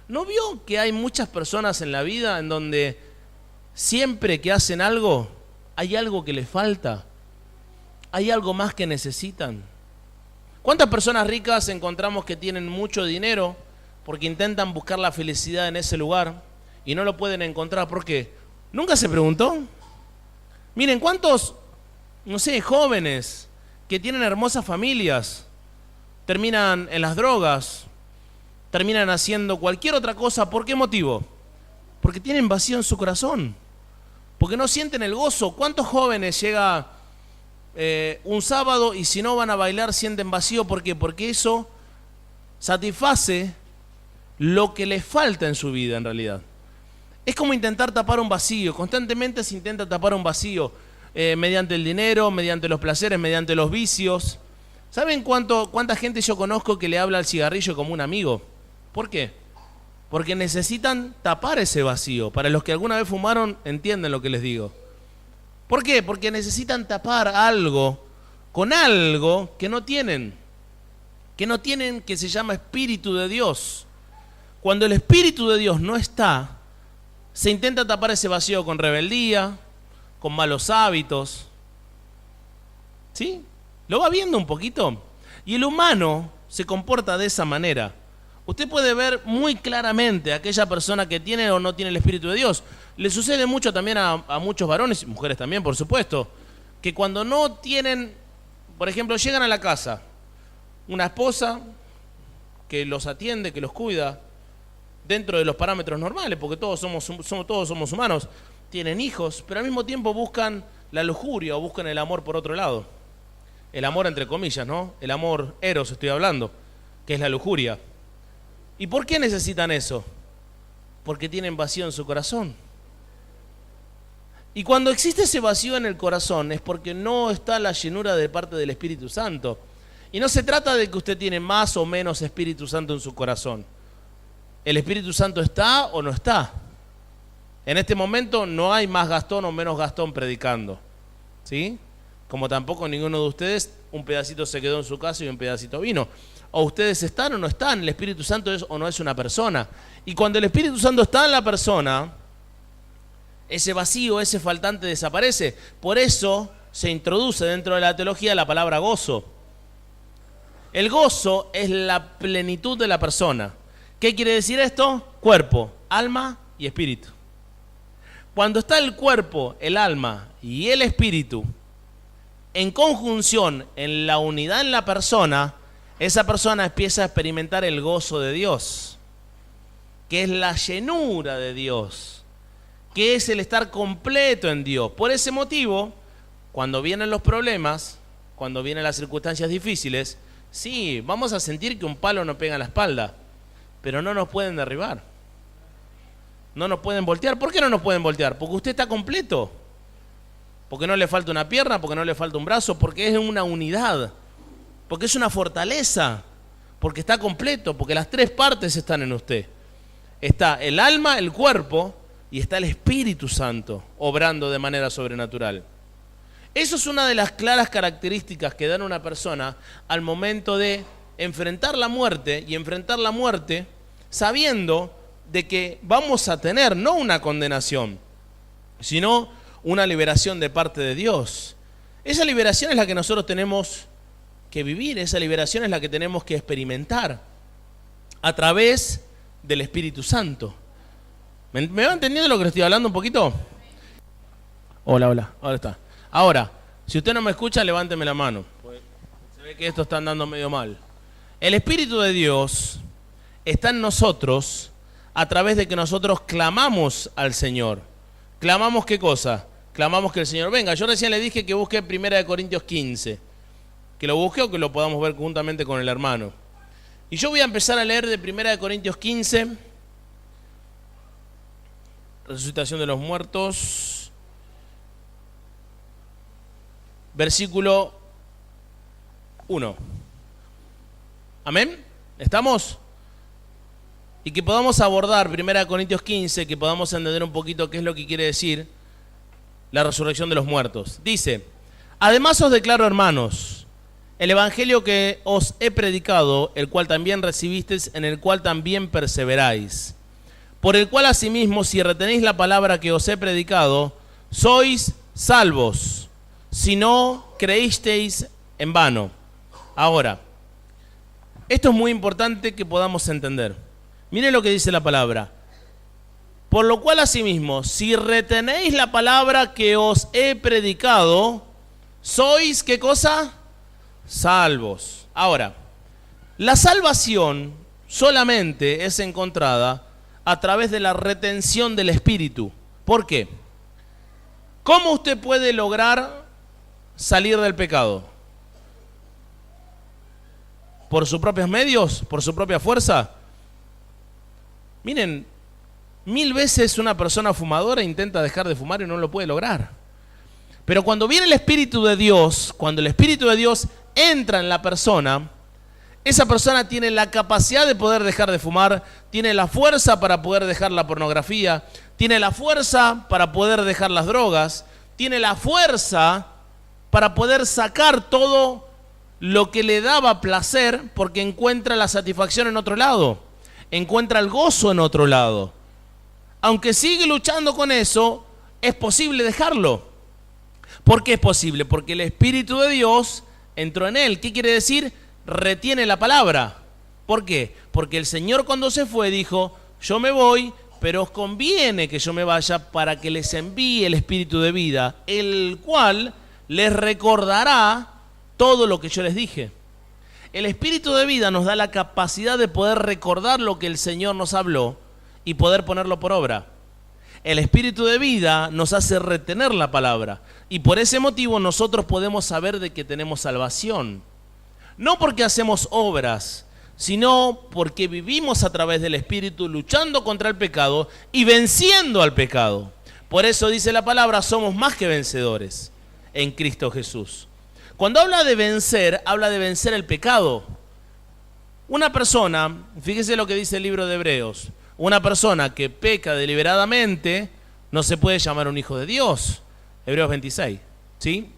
¿No vio que hay muchas personas en la vida en donde siempre que hacen algo, hay algo que les falta? ¿Hay algo más que necesitan? ¿Cuántas personas ricas encontramos que tienen mucho dinero porque intentan buscar la felicidad en ese lugar y no lo pueden encontrar? ¿Por qué? ¿Nunca se preguntó? Miren, ¿cuántos, jóvenes que tienen hermosas familias terminan en las drogas, terminan haciendo cualquier otra cosa? ¿Por qué motivo? Porque tienen vacío en su corazón, porque no sienten el gozo. ¿Cuántos jóvenes llega un sábado y si no van a bailar sienten vacío? ¿Por qué? Porque eso satisface lo que les falta en su vida en realidad. Es como intentar tapar un vacío. Constantemente se intenta tapar un vacío mediante el dinero, mediante los placeres, mediante los vicios. ¿Saben cuánta gente yo conozco que le habla al cigarrillo como un amigo? ¿Por qué? Porque necesitan tapar ese vacío. Para los que alguna vez fumaron, entienden lo que les digo. ¿Por qué? Porque necesitan tapar algo con algo que no tienen, que se llama Espíritu de Dios. Cuando el Espíritu de Dios no está, se intenta tapar ese vacío con rebeldía, con malos hábitos. ¿Sí? ¿Lo va viendo un poquito? Y el humano se comporta de esa manera. Usted puede ver muy claramente a aquella persona que tiene o no tiene el Espíritu de Dios. Le sucede mucho también a muchos varones, y mujeres también, por supuesto, que cuando no tienen, por ejemplo, llegan a la casa, una esposa que los atiende, que los cuida, dentro de los parámetros normales, porque todos somos humanos, tienen hijos, pero al mismo tiempo buscan la lujuria o buscan el amor por otro lado. El amor entre comillas, ¿no? El amor eros estoy hablando, que es la lujuria. ¿Y por qué necesitan eso? Porque tienen vacío en su corazón. Y cuando existe ese vacío en el corazón es porque no está la llenura de parte del Espíritu Santo. Y no se trata de que usted tiene más o menos Espíritu Santo en su corazón. ¿El Espíritu Santo está o no está? En este momento no hay más Gastón o menos Gastón predicando, ¿sí? Como tampoco ninguno de ustedes, un pedacito se quedó en su casa y un pedacito vino. O ustedes están o no están, el Espíritu Santo es o no es una persona. Y cuando el Espíritu Santo está en la persona, ese vacío, ese faltante desaparece. Por eso se introduce dentro de la teología la palabra gozo. El gozo es la plenitud de la persona. ¿Qué quiere decir esto? Cuerpo, alma y espíritu. Cuando está el cuerpo, el alma y el espíritu en conjunción, en la unidad en la persona, esa persona empieza a experimentar el gozo de Dios, que es la llenura de Dios, que es el estar completo en Dios. Por ese motivo, cuando vienen los problemas, cuando vienen las circunstancias difíciles, sí, vamos a sentir que un palo nos pega en la espalda, pero no nos pueden derribar. No nos pueden voltear. ¿Por qué no nos pueden voltear? Porque usted está completo. Porque no le falta una pierna, porque no le falta un brazo, porque es una unidad, porque es una fortaleza, porque está completo, porque las tres partes están en usted. Está el alma, el cuerpo y está el Espíritu Santo obrando de manera sobrenatural. Eso es una de las claras características que dan una persona al momento de enfrentar la muerte, y enfrentar la muerte sabiendo de que vamos a tener no una condenación, sino una liberación de parte de Dios. Esa liberación es la que nosotros tenemos que vivir, esa liberación es la que tenemos que experimentar a través del Espíritu Santo. ¿Me va entendiendo lo que le estoy hablando un poquito? Hola, ahora está. Ahora, si usted no me escucha, levánteme la mano. Se ve que esto está andando medio mal. El Espíritu de Dios está en nosotros a través de que nosotros clamamos al Señor. ¿Clamamos qué cosa? Clamamos que el Señor venga. Yo recién le dije que busque 1 Corintios 15. Que lo busque o que lo podamos ver juntamente con el hermano. Y yo voy a empezar a leer de 1 Corintios 15. Resucitación de los muertos. Versículo 1. ¿Amén? ¿Estamos? Y que podamos abordar 1 Corintios 15, que podamos entender un poquito qué es lo que quiere decir la resurrección de los muertos. Dice: además os declaro, hermanos, el evangelio que os he predicado, el cual también recibisteis, en el cual también perseveráis, por el cual asimismo, si retenéis la palabra que os he predicado, sois salvos, si no creísteis en vano. Ahora, esto es muy importante que podamos entender. Mire lo que dice la palabra. Por lo cual asimismo, si retenéis la palabra que os he predicado, sois, ¿qué cosa? Salvos. Ahora, la salvación solamente es encontrada a través de la retención del Espíritu. ¿Por qué? ¿Cómo usted puede lograr salir del pecado? ¿Por sus propios medios? ¿Por su propia fuerza? Miren, 1000 veces una persona fumadora intenta dejar de fumar y no lo puede lograr. Pero cuando viene el Espíritu de Dios, cuando el Espíritu de Dios entra en la persona, esa persona tiene la capacidad de poder dejar de fumar, tiene la fuerza para poder dejar la pornografía, tiene la fuerza para poder dejar las drogas, tiene la fuerza para poder sacar todo lo que le daba placer, porque encuentra la satisfacción en otro lado, encuentra el gozo en otro lado. Aunque sigue luchando con eso, es posible dejarlo. ¿Por qué es posible? Porque el Espíritu de Dios entró en él. ¿Qué quiere decir? Retiene la palabra. ¿Por qué? Porque el Señor, cuando se fue, dijo: yo me voy, pero os conviene que yo me vaya para que les envíe el Espíritu de vida, el cual les recordará todo lo que yo les dije. El Espíritu de vida nos da la capacidad de poder recordar lo que el Señor nos habló y poder ponerlo por obra. El espíritu de vida nos hace retener la palabra. Y por ese motivo nosotros podemos saber de que tenemos salvación. No porque hacemos obras, sino porque vivimos a través del Espíritu luchando contra el pecado y venciendo al pecado. Por eso dice la palabra, somos más que vencedores en Cristo Jesús. Cuando habla de vencer el pecado. Una persona, fíjese lo que dice el libro de Hebreos, una persona que peca deliberadamente no se puede llamar un hijo de Dios. Hebreos 26, ¿sí?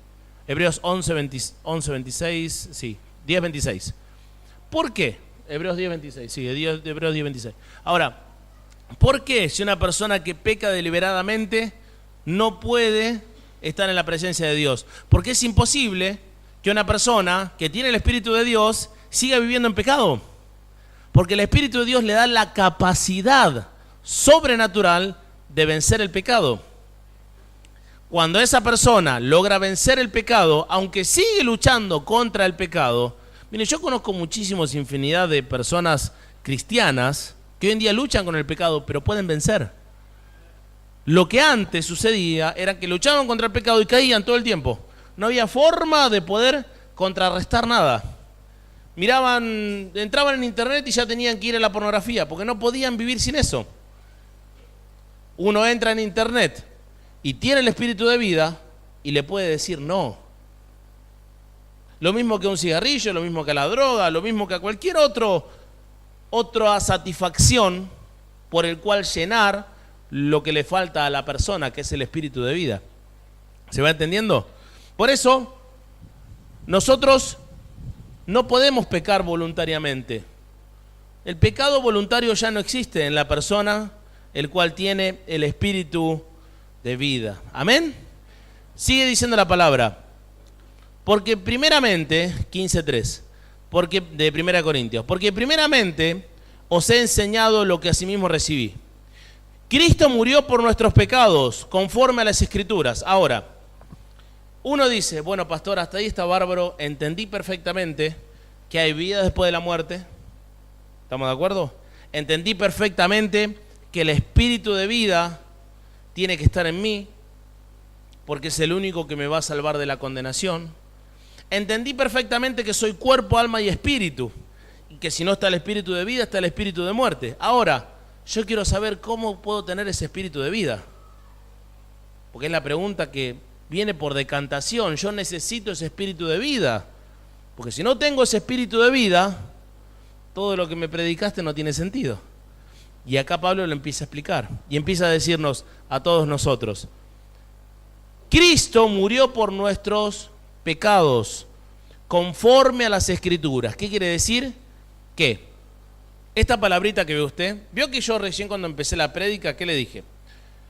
Hebreos 11, 26, sí, 10, 26. ¿Por qué? Hebreos 10, 26, sí, Hebreos 10, 26. Ahora, ¿por qué si una persona que peca deliberadamente no puede estar en la presencia de Dios? Porque es imposible que una persona que tiene el Espíritu de Dios siga viviendo en pecado. Porque el Espíritu de Dios le da la capacidad sobrenatural de vencer el pecado. Cuando esa persona logra vencer el pecado, aunque sigue luchando contra el pecado, mire, yo conozco muchísimos infinidad de personas cristianas que hoy en día luchan con el pecado, pero pueden vencer. Lo que antes sucedía era que luchaban contra el pecado y caían todo el tiempo. No había forma de poder contrarrestar nada. Miraban, entraban en internet y ya tenían que ir a la pornografía, porque no podían vivir sin eso. Uno entra en internet y tiene el espíritu de vida y le puede decir no. Lo mismo que un cigarrillo, lo mismo que a la droga, lo mismo que a cualquier otra satisfacción por el cual llenar lo que le falta a la persona, que es el espíritu de vida. ¿Se va entendiendo? Por eso, nosotros no podemos pecar voluntariamente. El pecado voluntario ya no existe en la persona el cual tiene el espíritu de vida. ¿Amén? Sigue diciendo la palabra. Porque primeramente, 15:3, de 1 Corintios, porque primeramente os he enseñado lo que asimismo recibí. Cristo murió por nuestros pecados, conforme a las Escrituras. Ahora, uno dice, bueno, pastor, hasta ahí está bárbaro, entendí perfectamente que hay vida después de la muerte. ¿Estamos de acuerdo? Entendí perfectamente que el espíritu de vida tiene que estar en mí, porque es el único que me va a salvar de la condenación. Entendí perfectamente que soy cuerpo, alma y espíritu, y que si no está el espíritu de vida, está el espíritu de muerte. Ahora, yo quiero saber cómo puedo tener ese espíritu de vida, porque es la pregunta que viene por decantación. Yo necesito ese espíritu de vida, porque si no tengo ese espíritu de vida, todo lo que me predicaste no tiene sentido. Y acá Pablo lo empieza a explicar y empieza a decirnos a todos nosotros: Cristo murió por nuestros pecados conforme a las Escrituras. ¿Qué quiere decir? Que esta palabrita que ve usted, vio que yo recién cuando empecé la prédica, ¿qué le dije?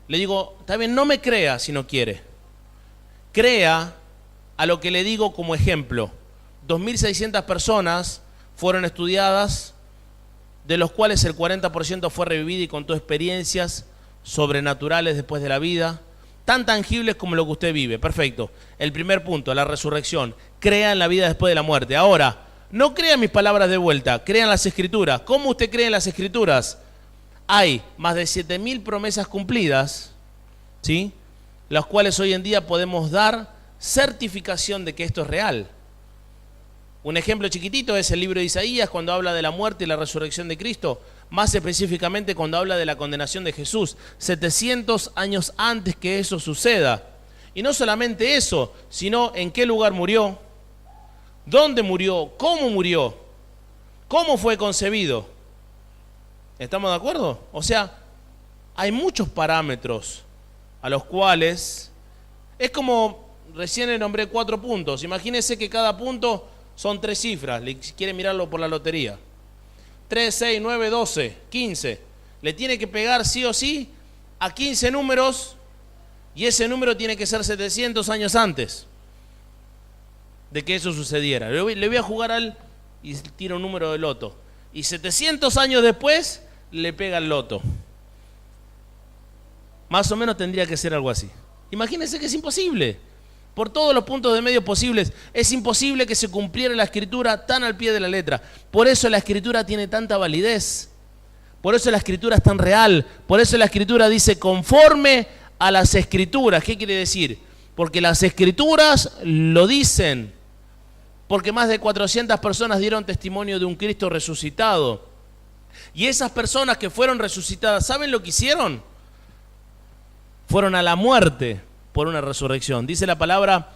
Le digo, está bien, no me crea si no quiere. Crea a lo que le digo como ejemplo. 2.600 personas fueron estudiadas, de los cuales el 40% fue revivido y contó experiencias sobrenaturales después de la vida, tan tangibles como lo que usted vive. Perfecto. El primer punto, la resurrección. Crea en la vida después de la muerte. Ahora, no crea mis palabras de vuelta, crea en las Escrituras. ¿Cómo usted cree en las Escrituras? Hay más de 7.000 promesas cumplidas, ¿sí?, las cuales hoy en día podemos dar certificación de que esto es real. Un ejemplo chiquitito es el libro de Isaías, cuando habla de la muerte y la resurrección de Cristo, más específicamente cuando habla de la condenación de Jesús, 700 años antes que eso suceda. Y no solamente eso, sino en qué lugar murió, dónde murió, cómo fue concebido. ¿Estamos de acuerdo? O sea, hay muchos parámetros a los cuales es como, recién le nombré 4 puntos. Imagínense que cada punto son 3 cifras, si quiere mirarlo por la lotería. 3, 6, 9, 12, 15. Le tiene que pegar sí o sí a 15 números y ese número tiene que ser 700 años antes de que eso sucediera. Le voy a jugar y tira un número de loto. Y 700 años después le pega el loto. Más o menos tendría que ser algo así. Imagínense que es imposible. Por todos los puntos de medio posibles, es imposible que se cumpliera la Escritura tan al pie de la letra. Por eso la Escritura tiene tanta validez. Por eso la Escritura es tan real. Por eso la Escritura dice conforme a las Escrituras. ¿Qué quiere decir? Porque las Escrituras lo dicen. Porque más de 400 personas dieron testimonio de un Cristo resucitado. Y esas personas que fueron resucitadas, ¿saben lo que hicieron? Fueron a la muerte por una resurrección. Dice la palabra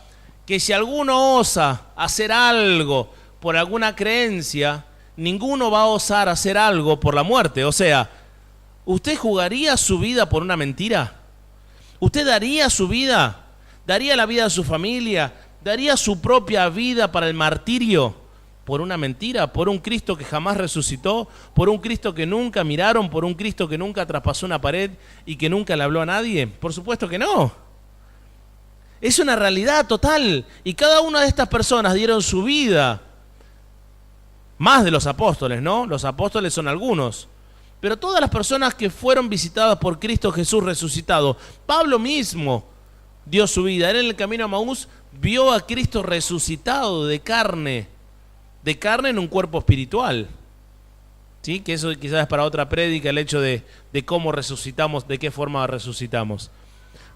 que si alguno osa hacer algo por alguna creencia, ninguno va a osar hacer algo por la muerte. O sea, ¿usted jugaría su vida por una mentira? ¿Usted daría su vida? ¿Daría la vida de su familia? ¿Daría su propia vida para el martirio por una mentira? ¿Por un Cristo que jamás resucitó? ¿Por un Cristo que nunca miraron? ¿Por un Cristo que nunca traspasó una pared y que nunca le habló a nadie? Por supuesto que no. Es una realidad total. Y cada una de estas personas dieron su vida. Más de los apóstoles, ¿no? Los apóstoles son algunos. Pero todas las personas que fueron visitadas por Cristo Jesús resucitado. Pablo mismo dio su vida. Él en el camino a Maús vio a Cristo resucitado de carne en un cuerpo espiritual. ¿Sí? Que eso quizás es para otra prédica, el hecho de cómo resucitamos, de qué forma resucitamos.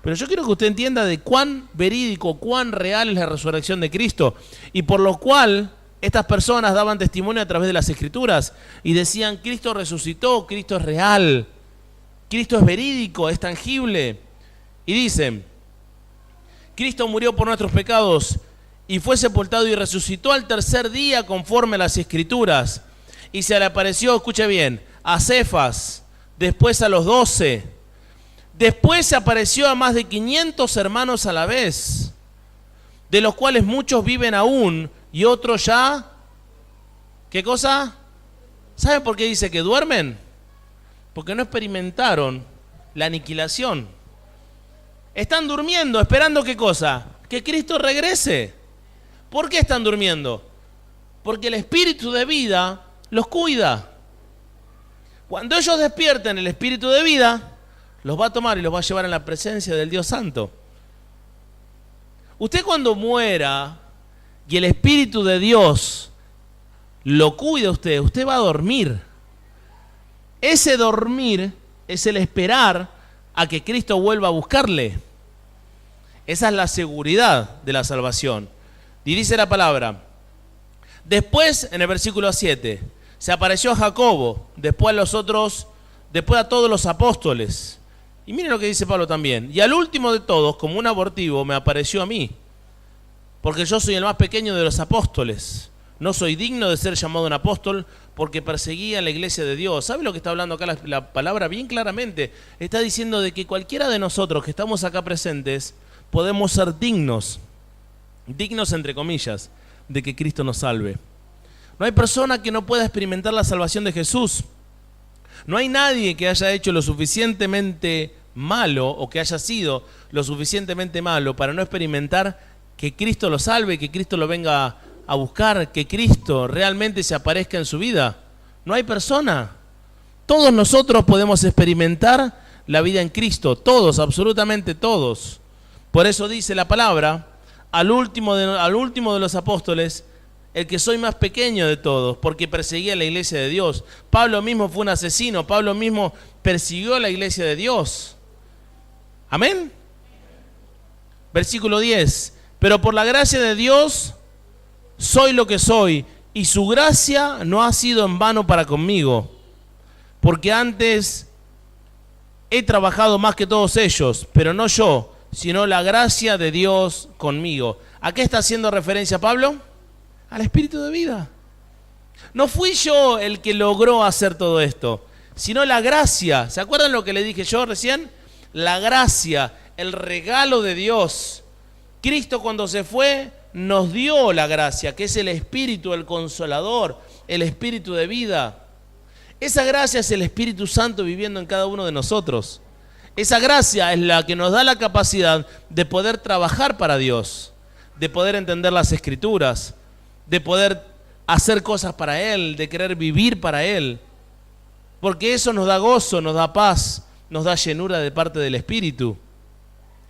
Pero yo quiero que usted entienda de cuán verídico, cuán real es la resurrección de Cristo. Y por lo cual estas personas daban testimonio a través de las Escrituras y decían, Cristo resucitó, Cristo es real, Cristo es verídico, es tangible. Y dicen, Cristo murió por nuestros pecados y fue sepultado y resucitó al tercer día conforme a las Escrituras. Y se le apareció, escuche bien, a Cefas, después a los 12. Después se apareció a más de 500 hermanos a la vez, de los cuales muchos viven aún y otros ya, ¿qué cosa? ¿Saben por qué dice que duermen? Porque no experimentaron la aniquilación. Están durmiendo, esperando ¿qué cosa? Que Cristo regrese. ¿Por qué están durmiendo? Porque el Espíritu de vida los cuida. Cuando ellos despierten el Espíritu de vida, los va a tomar y los va a llevar en la presencia del Dios Santo. Usted cuando muera y el Espíritu de Dios lo cuida a usted, usted va a dormir. Ese dormir es el esperar a que Cristo vuelva a buscarle. Esa es la seguridad de la salvación. Y dice la palabra, después en el versículo 7, se apareció a Jacobo, después a todos los apóstoles. Y miren lo que dice Pablo también. Y al último de todos, como un abortivo, me apareció a mí. Porque yo soy el más pequeño de los apóstoles. No soy digno de ser llamado un apóstol porque perseguía la iglesia de Dios. ¿Sabe lo que está hablando acá la palabra? Bien claramente. Está diciendo de que cualquiera de nosotros que estamos acá presentes podemos ser dignos entre comillas, de que Cristo nos salve. No hay persona que no pueda experimentar la salvación de Jesús. No hay nadie que haya hecho lo suficientemente malo o que haya sido lo suficientemente malo para no experimentar que Cristo lo salve, que Cristo lo venga a buscar, que Cristo realmente se aparezca en su vida. No hay persona. Todos nosotros podemos experimentar la vida en Cristo, todos, absolutamente todos. Por eso dice la palabra, al último de los apóstoles, el que soy más pequeño de todos, porque perseguía la iglesia de Dios. Pablo mismo fue un asesino, Pablo mismo persiguió a la iglesia de Dios. Amén. Versículo 10. Pero por la gracia de Dios soy lo que soy, y su gracia no ha sido en vano para conmigo, porque antes he trabajado más que todos ellos, pero no yo, sino la gracia de Dios conmigo. ¿A qué está haciendo referencia Pablo? Al Espíritu de vida. No fui yo el que logró hacer todo esto, sino la gracia. ¿Se acuerdan lo que le dije yo recién? La gracia, el regalo de Dios. Cristo cuando se fue nos dio la gracia, que es el Espíritu, el Consolador, el Espíritu de vida. Esa gracia es el Espíritu Santo viviendo en cada uno de nosotros. Esa gracia es la que nos da la capacidad de poder trabajar para Dios, de poder entender las Escrituras, de poder hacer cosas para Él, de querer vivir para Él. Porque eso nos da gozo, nos da paz, nos da llenura de parte del Espíritu.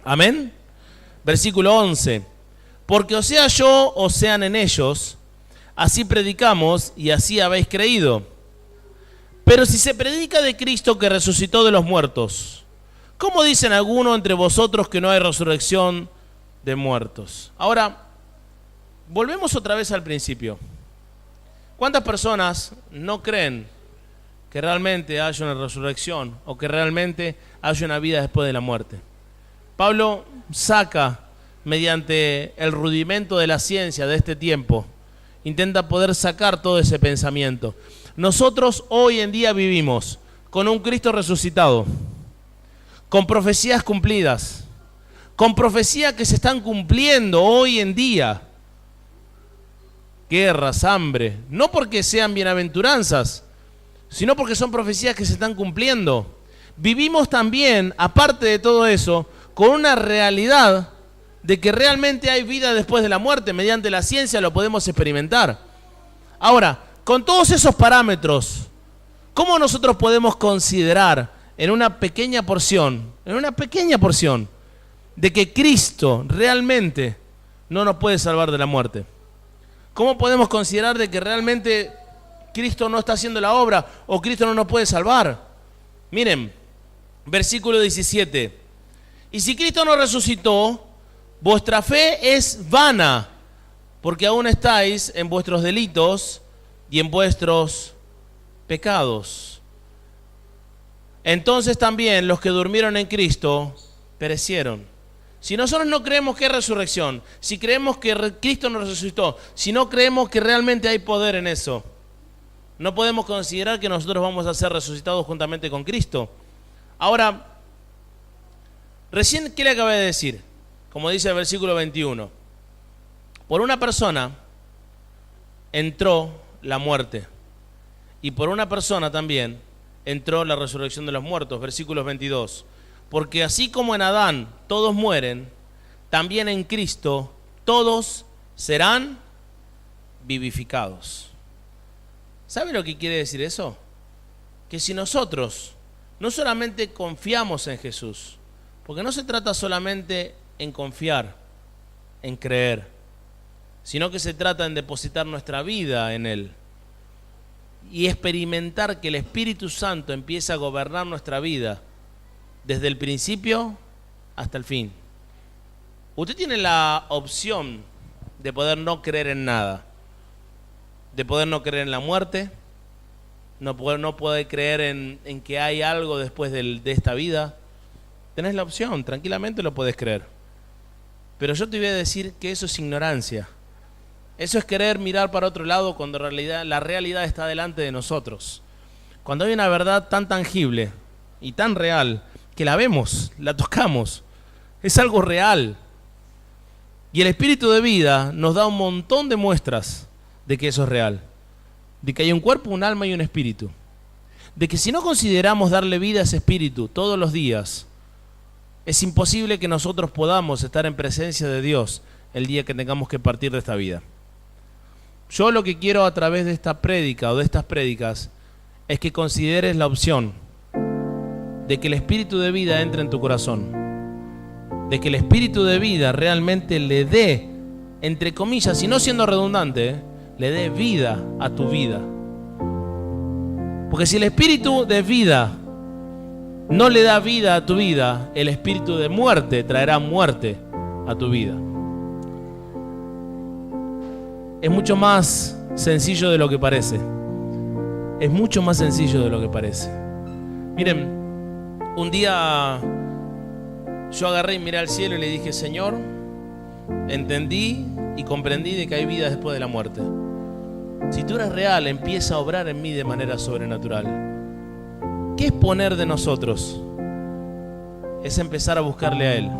Amén. Versículo 11. Porque o sea yo o sean en ellos, así predicamos y así habéis creído. Pero si se predica de Cristo que resucitó de los muertos, ¿cómo dicen algunos entre vosotros que no hay resurrección de muertos? Ahora, volvemos otra vez al principio. ¿Cuántas personas no creen que realmente haya una resurrección o que realmente haya una vida después de la muerte? Pablo saca, mediante el rudimento de la ciencia de este tiempo, intenta poder sacar todo ese pensamiento. Nosotros hoy en día vivimos con un Cristo resucitado, con profecías cumplidas, con profecías que se están cumpliendo hoy en día. Guerras, hambre, no porque sean bienaventuranzas, sino porque son profecías que se están cumpliendo. Vivimos también, aparte de todo eso, con una realidad de que realmente hay vida después de la muerte. Mediante la ciencia lo podemos experimentar. Ahora, con todos esos parámetros, ¿cómo nosotros podemos considerar en una pequeña porción, de que Cristo realmente no nos puede salvar de la muerte? ¿Cómo podemos considerar de que realmente Cristo no está haciendo la obra o Cristo no nos puede salvar? Miren, versículo 17. Y si Cristo no resucitó, vuestra fe es vana, porque aún estáis en vuestros delitos y en vuestros pecados. Entonces también los que durmieron en Cristo perecieron. Si nosotros no creemos que hay resurrección, si creemos que Cristo nos resucitó, si no creemos que realmente hay poder en eso, no podemos considerar que nosotros vamos a ser resucitados juntamente con Cristo. Ahora, recién, ¿qué le acabé de decir? Como dice el versículo 21. Por una persona entró la muerte, y por una persona también entró la resurrección de los muertos. Versículos 22. Porque así como en Adán todos mueren, también en Cristo todos serán vivificados. ¿Sabe lo que quiere decir eso? Que si nosotros no solamente confiamos en Jesús, porque no se trata solamente en confiar, en creer, sino que se trata en depositar nuestra vida en Él y experimentar que el Espíritu Santo empieza a gobernar nuestra vida desde el principio hasta el fin. Usted tiene la opción de poder no creer en nada, de poder no creer en la muerte, no poder creer en que hay algo después de esta vida. Tenés la opción, tranquilamente lo podés creer. Pero yo te voy a decir que eso es ignorancia. Eso es querer mirar para otro lado cuando en realidad la realidad está delante de nosotros. Cuando hay una verdad tan tangible y tan real que la vemos, la tocamos, es algo real. Y el Espíritu de vida nos da un montón de muestras de que eso es real. De que hay un cuerpo, un alma y un espíritu. De que si no consideramos darle vida a ese espíritu todos los días, es imposible que nosotros podamos estar en presencia de Dios el día que tengamos que partir de esta vida. Yo lo que quiero a través de esta prédica o de estas prédicas es que consideres la opción de que el Espíritu de vida entre en tu corazón, de que el Espíritu de vida realmente le dé, entre comillas, y no siendo redundante, le dé vida a tu vida. Porque si el Espíritu de vida no le da vida a tu vida, el espíritu de muerte traerá muerte a tu vida. Es mucho más sencillo de lo que parece. Es mucho más sencillo de lo que parece. Miren, un día yo agarré y miré al cielo y le dije: Señor, entendí y comprendí de que hay vida después de la muerte. Si tú eres real, empieza a obrar en mí de manera sobrenatural. ¿Qué es poner de nosotros? Es empezar a buscarle a Él.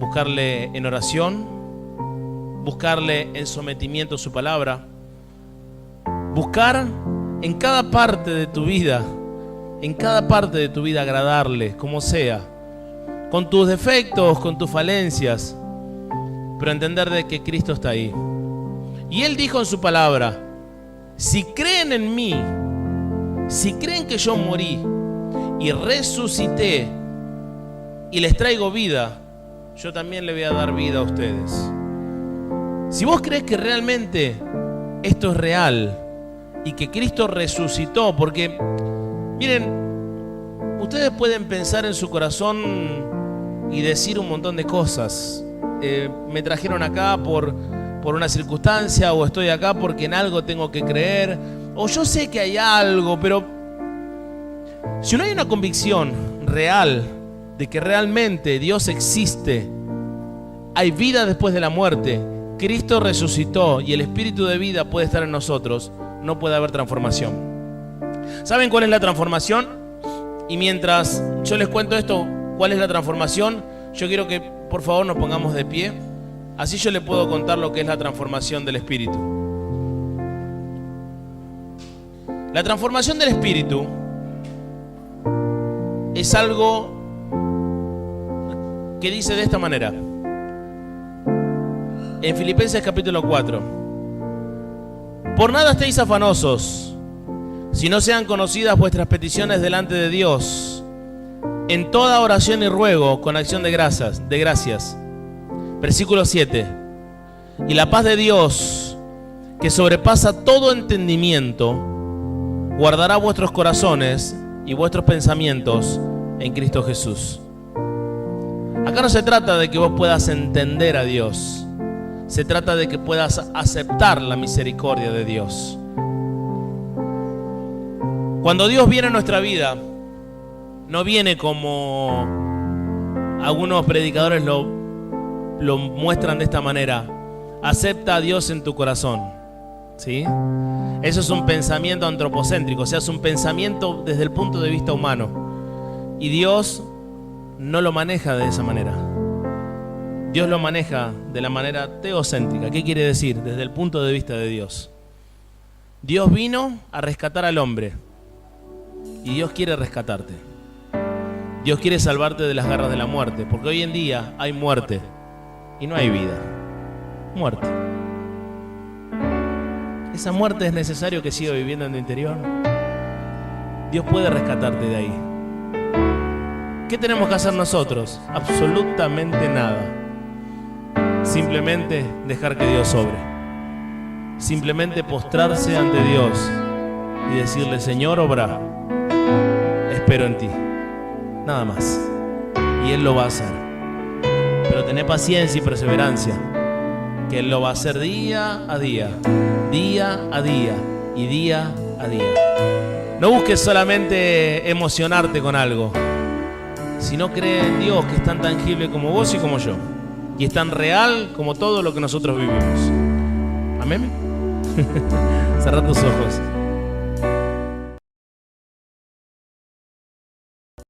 Buscarle en oración, buscarle en sometimiento a su palabra, buscar en cada parte de tu vida, agradarle, como sea, con tus defectos, con tus falencias, pero entender de que Cristo está ahí. Y Él dijo en su palabra: si creen en mí, si creen que yo morí y resucité y les traigo vida, yo también le voy a dar vida a ustedes. Si vos crees que realmente esto es real, y que Cristo resucitó. Porque, miren, ustedes pueden pensar en su corazón y decir un montón de cosas. Me trajeron acá por una circunstancia, o estoy acá porque en algo tengo que creer, o yo sé que hay algo, pero si no hay una convicción real de que realmente Dios existe, hay vida después de la muerte, Cristo resucitó y el Espíritu de vida puede estar en nosotros, no puede haber transformación. ¿Saben cuál es la transformación? Y mientras yo les cuento esto, ¿cuál es la transformación? Yo quiero que por favor nos pongamos de pie. Así yo le puedo contar lo que es la transformación del Espíritu. La transformación del Espíritu es algo que dice de esta manera. En Filipenses capítulo 4. Por nada estéis afanosos, si no sean conocidas vuestras peticiones delante de Dios, en toda oración y ruego, con acción de gracias. Versículo 7. Y la paz de Dios, que sobrepasa todo entendimiento, guardará vuestros corazones y vuestros pensamientos en Cristo Jesús. Acá no se trata de que vos puedas entender a Dios. Se trata de que puedas aceptar la misericordia de Dios. Cuando Dios viene a nuestra vida, no viene como algunos predicadores lo muestran de esta manera. Acepta a Dios en tu corazón, ¿sí? Eso es un pensamiento antropocéntrico, o sea, es un pensamiento desde el punto de vista humano. Y Dios no lo maneja de esa manera. Dios lo maneja de la manera teocéntrica. ¿Qué quiere decir? Desde el punto de vista de Dios. Dios vino a rescatar al hombre. Y Dios quiere rescatarte. Dios quiere salvarte de las garras de la muerte. Porque hoy en día hay muerte y no hay vida. Muerte. Esa muerte es necesario que siga viviendo en tu interior. Dios puede rescatarte de ahí. ¿Qué tenemos que hacer nosotros? Absolutamente nada. Simplemente dejar que Dios obre. Simplemente postrarse ante Dios y decirle: Señor, obra, espero en ti. Nada más. Y Él lo va a hacer. Pero tené paciencia y perseverancia, que Él lo va a hacer día a día, día a día y día a día. No busques solamente emocionarte con algo, sino cree en Dios, que es tan tangible como vos y como yo, y es tan real como todo lo que nosotros vivimos. Amén. Cerrá tus ojos.